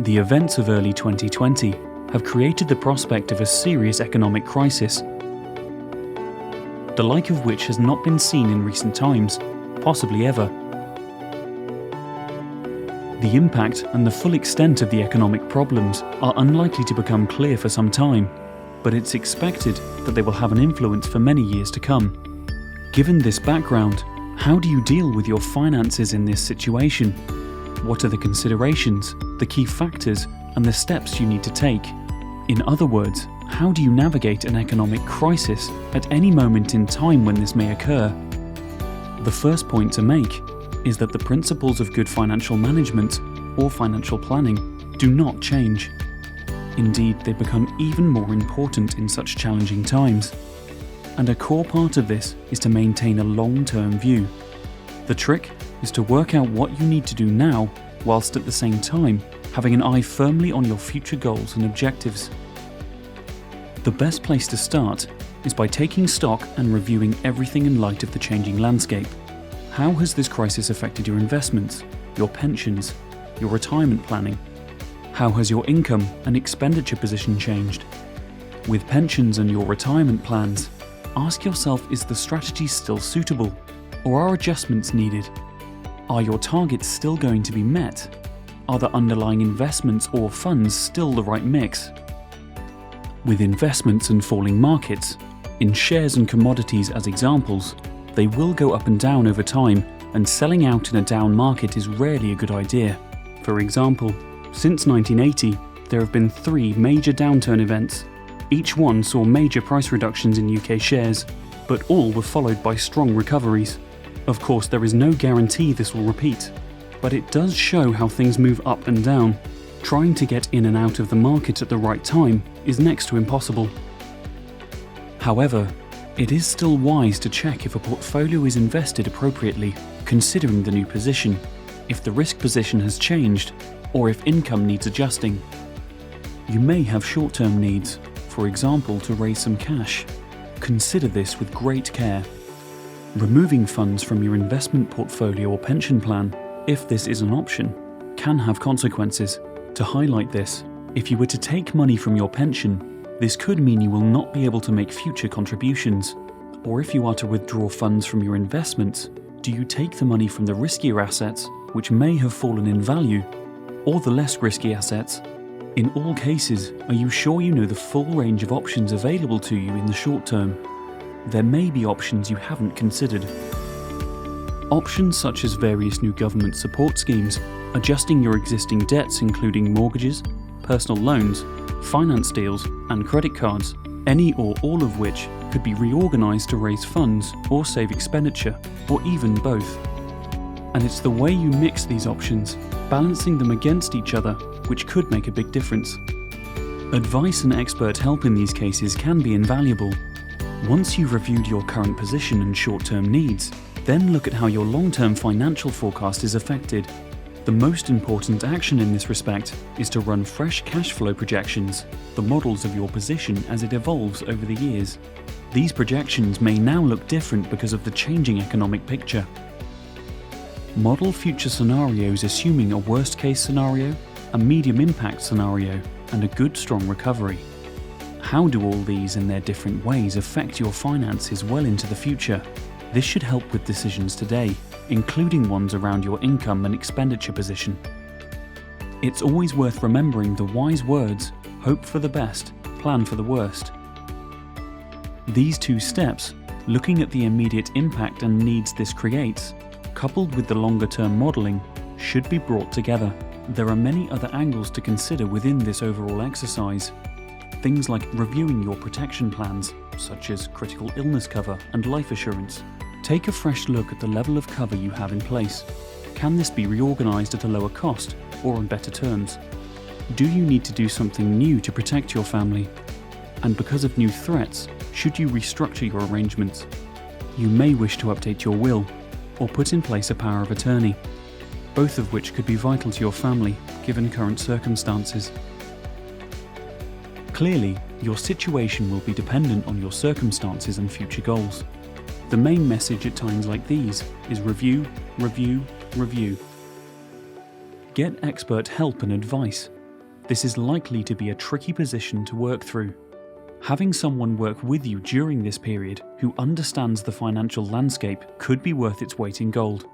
The events of early 2020 have created the prospect of a serious economic crisis, the like of which has not been seen in recent times, possibly ever. The impact and the full extent of the economic problems are unlikely to become clear for some time, but it's expected that they will have an influence for many years to come. Given this background, how do you deal with your finances in this situation? What are the considerations, the key factors, and the steps you need to take? In other words, how do you navigate an economic crisis at any moment in time when this may occur? The first point to make is that the principles of good financial management or financial planning do not change. Indeed, they become even more important in such challenging times. And a core part of this is to maintain a long-term view. The trick is to work out what you need to do now, whilst at the same time having an eye firmly on your future goals and objectives. The best place to start is by taking stock and reviewing everything in light of the changing landscape. How has this crisis affected your investments, your pensions, your retirement planning? How has your income and expenditure position changed? With pensions and your retirement plans, ask yourself, is the strategy still suitable, or are adjustments needed? Are your targets still going to be met? Are the underlying investments or funds still the right mix? With investments and falling markets, in shares and commodities as examples, they will go up and down over time, and selling out in a down market is rarely a good idea. For example, since 1980, there have been 3 major downturn events. Each one saw major price reductions in UK shares, but all were followed by strong recoveries. Of course, there is no guarantee this will repeat, but it does show how things move up and down. Trying to get in and out of the market at the right time is next to impossible. However, it is still wise to check if a portfolio is invested appropriately, considering the new position, if the risk position has changed, or if income needs adjusting. You may have short-term needs, for example to raise some cash. Consider this with great care. Removing funds from your investment portfolio or pension plan, if this is an option, can have consequences. To highlight this, if you were to take money from your pension, this could mean you will not be able to make future contributions. Or if you are to withdraw funds from your investments, do you take the money from the riskier assets, which may have fallen in value, or the less risky assets? In all cases, are you sure you know the full range of options available to you in the short term? There may be options you haven't considered. Options such as various new government support schemes, adjusting your existing debts including mortgages, personal loans, finance deals and credit cards, any or all of which could be reorganised to raise funds or save expenditure, or even both. And it's the way you mix these options, balancing them against each other, which could make a big difference. Advice and expert help in these cases can be invaluable. Once you've reviewed your current position and short-term needs, then look at how your long-term financial forecast is affected. The most important action in this respect is to run fresh cash flow projections, the models of your position as it evolves over the years. These projections may now look different because of the changing economic picture. Model future scenarios assuming a worst-case scenario, a medium impact scenario, and a good strong recovery. How do all these in their different ways affect your finances well into the future? This should help with decisions today, including ones around your income and expenditure position. It's always worth remembering the wise words, hope for the best, plan for the worst. These 2 steps, looking at the immediate impact and needs this creates, coupled with the longer-term modelling, should be brought together. There are many other angles to consider within this overall exercise. Things like reviewing your protection plans, such as critical illness cover and life assurance. Take a fresh look at the level of cover you have in place. Can this be reorganised at a lower cost or on better terms? Do you need to do something new to protect your family? And because of new threats, should you restructure your arrangements? You may wish to update your will or put in place a power of attorney, both of which could be vital to your family given current circumstances. Clearly, your situation will be dependent on your circumstances and future goals. The main message at times like these is review, review, review. Get expert help and advice. this is likely to be a tricky position to work through. Having someone work with you during this period who understands the financial landscape could be worth its weight in gold.